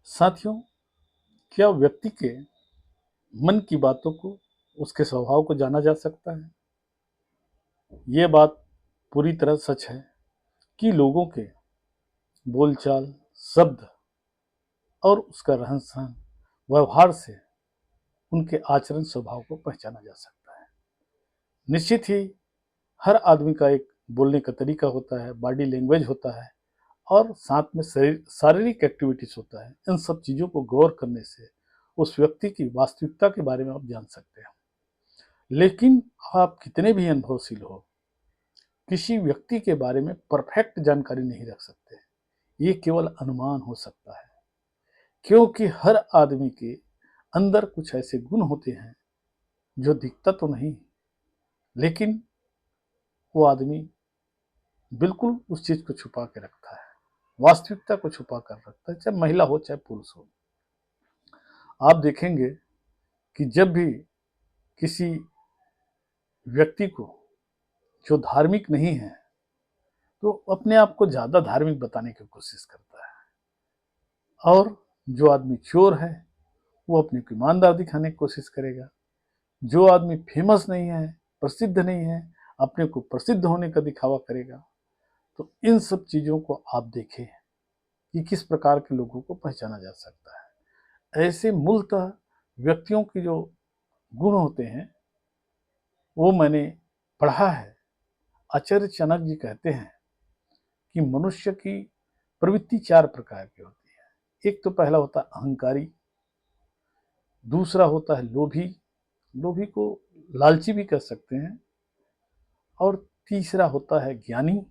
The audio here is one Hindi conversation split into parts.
साथियों, क्या व्यक्ति के मन की बातों को, उसके स्वभाव को जाना जा सकता है? ये बात पूरी तरह सच है कि लोगों के बोलचाल, शब्द और उसका रहन-सहन, व्यवहार से उनके आचरण स्वभाव को पहचाना जा सकता है। निश्चित ही हर आदमी का एक बोलने का तरीका होता है, बॉडी लैंग्वेज होता है और साथ में शारीरिक एक्टिविटीज़ होता है। इन सब चीज़ों को गौर करने से उस व्यक्ति की वास्तविकता के बारे में आप जान सकते हैं। लेकिन आप कितने भी अनुभवशील हो, किसी व्यक्ति के बारे में परफेक्ट जानकारी नहीं रख सकते। ये केवल अनुमान हो सकता है, क्योंकि हर आदमी के अंदर कुछ ऐसे गुण होते हैं जो दिखता तो नहीं, लेकिन वो आदमी बिल्कुल उस चीज़ को छुपा के रखता है, वास्तविकता को छुपा कर रखता है, चाहे महिला हो चाहे पुरुष हो। आप देखेंगे कि जब भी किसी व्यक्ति को जो धार्मिक नहीं है, तो अपने आप को ज़्यादा धार्मिक बताने की कोशिश करता है, और जो आदमी चोर है वो अपने को ईमानदार दिखाने की कोशिश करेगा। जो आदमी फेमस नहीं है, प्रसिद्ध नहीं है, अपने को प्रसिद्ध होने का दिखावा करेगा। तो इन सब चीज़ों को आप देखें कि किस प्रकार के लोगों को पहचाना जा सकता है। ऐसे मूलतः व्यक्तियों के जो गुण होते हैं वो मैंने पढ़ा है। आचार्य चाणक्य जी कहते हैं कि मनुष्य की प्रवृत्ति 4 प्रकार की होती है। एक तो पहला होता है अहंकारी, दूसरा होता है लोभी, लोभी को लालची भी कह सकते हैं, और तीसरा होता है ज्ञानी,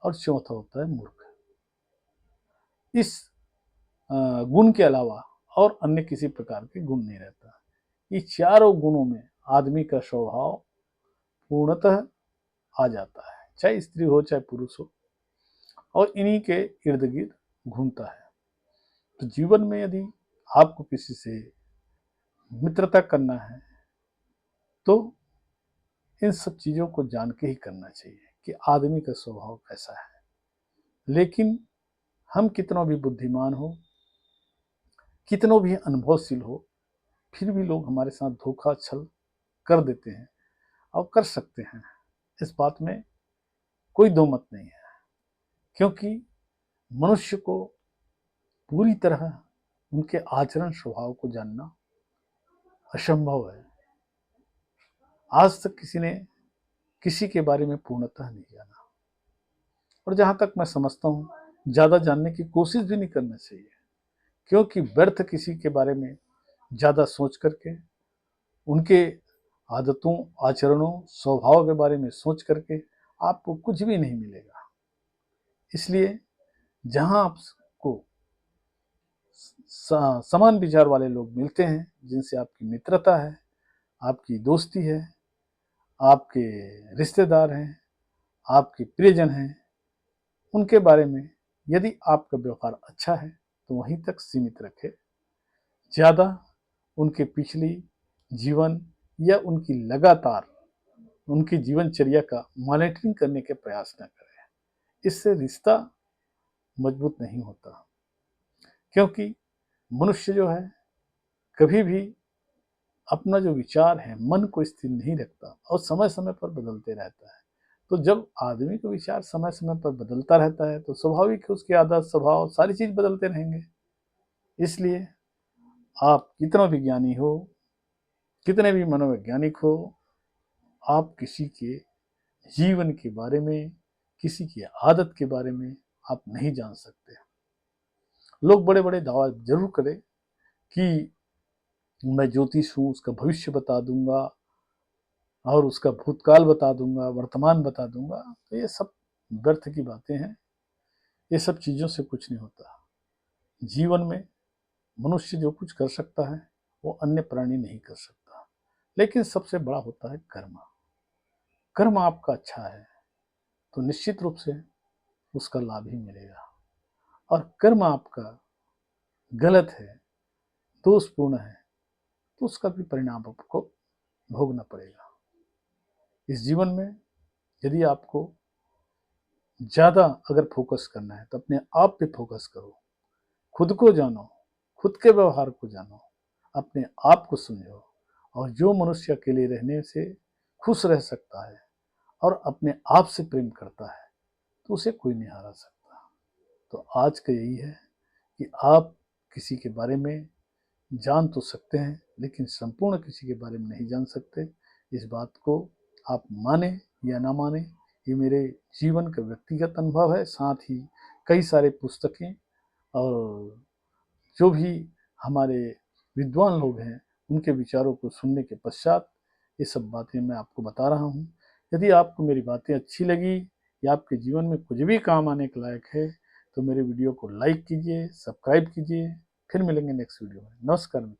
और चौथा होता है मूर्ख। इस गुण के अलावा और अन्य किसी प्रकार के गुण नहीं रहता। ये चारों गुणों में आदमी का स्वभाव पूर्णतः आ जाता है, चाहे स्त्री हो चाहे पुरुष हो, और इन्हीं के इर्द गिर्द घूमता है। तो जीवन में यदि आपको किसी से मित्रता करना है तो इन सब चीज़ों को जान के ही करना चाहिए कि आदमी का स्वभाव कैसा है। लेकिन हम कितना भी बुद्धिमान हो, कितनों भी अनुभवशील हो, फिर भी लोग हमारे साथ धोखा छल कर देते हैं और कर सकते हैं। इस बात में कोई दो मत नहीं है, क्योंकि मनुष्य को पूरी तरह उनके आचरण स्वभाव को जानना असंभव है। आज तक किसी ने किसी के बारे में पूर्णतः नहीं जाना, और जहाँ तक मैं समझता हूँ ज़्यादा जानने की कोशिश भी नहीं करना चाहिए, क्योंकि व्यर्थ किसी के बारे में ज़्यादा सोच करके, उनके आदतों, आचरणों, स्वभाव के बारे में सोच करके आपको कुछ भी नहीं मिलेगा। इसलिए जहाँ आपको समान विचार वाले लोग मिलते हैं, जिनसे आपकी मित्रता है, आपकी दोस्ती है, आपके रिश्तेदार हैं, आपके प्रियजन हैं, उनके बारे में यदि आपका व्यवहार अच्छा है तो वहीं तक सीमित रखें। ज़्यादा उनके पिछली जीवन या उनकी लगातार उनकी जीवनचर्या का मॉनिटरिंग करने के प्रयास न करें। इससे रिश्ता मजबूत नहीं होता, क्योंकि मनुष्य जो है कभी भी अपना जो विचार है, मन को स्थिर नहीं रखता और समय समय पर बदलते रहता है। तो जब आदमी का विचार समय समय पर बदलता रहता है तो स्वाभाविक है उसकी आदत, स्वभाव, सारी चीज बदलते रहेंगे। इसलिए आप कितना भी ज्ञानी हो, कितने भी मनोवैज्ञानिक हो, आप किसी के जीवन के बारे में, किसी की आदत के बारे में आप नहीं जान सकते। लोग बड़े बड़े दावा जरूर करें कि मैं ज्योतिष हूँ, उसका भविष्य बता दूंगा और उसका भूतकाल बता दूंगा, वर्तमान बता दूंगा। तो ये सब व्यर्थ की बातें हैं। ये सब चीज़ों से कुछ नहीं होता। जीवन में मनुष्य जो कुछ कर सकता है वो अन्य प्राणी नहीं कर सकता। लेकिन सबसे बड़ा होता है कर्म। कर्म आपका अच्छा है तो निश्चित रूप से उसका लाभ ही मिलेगा, और कर्म आपका गलत है, दोषपूर्ण है, तो उसका भी परिणाम आपको भोगना पड़ेगा। इस जीवन में यदि आपको ज़्यादा अगर फोकस करना है तो अपने आप पे फोकस करो, खुद को जानो, खुद के व्यवहार को जानो, अपने आप को समझो, और जो मनुष्य अकेले रहने से खुश रह सकता है और अपने आप से प्रेम करता है, तो उसे कोई नहीं हरा सकता। तो आज का यही है कि आप किसी के बारे में जान तो सकते हैं, लेकिन संपूर्ण किसी के बारे में नहीं जान सकते। इस बात को आप माने या ना माने, ये मेरे जीवन का व्यक्तिगत अनुभव है। साथ ही कई सारे पुस्तकें और जो भी हमारे विद्वान लोग हैं, उनके विचारों को सुनने के पश्चात ये सब बातें मैं आपको बता रहा हूँ। यदि आपको मेरी बातें अच्छी लगी या आपके जीवन में कुछ भी काम आने के लायक है, तो मेरे वीडियो को लाइक कीजिए, सब्सक्राइब कीजिए। फिर मिलेंगे नेक्स्ट वीडियो में। नमस्कार।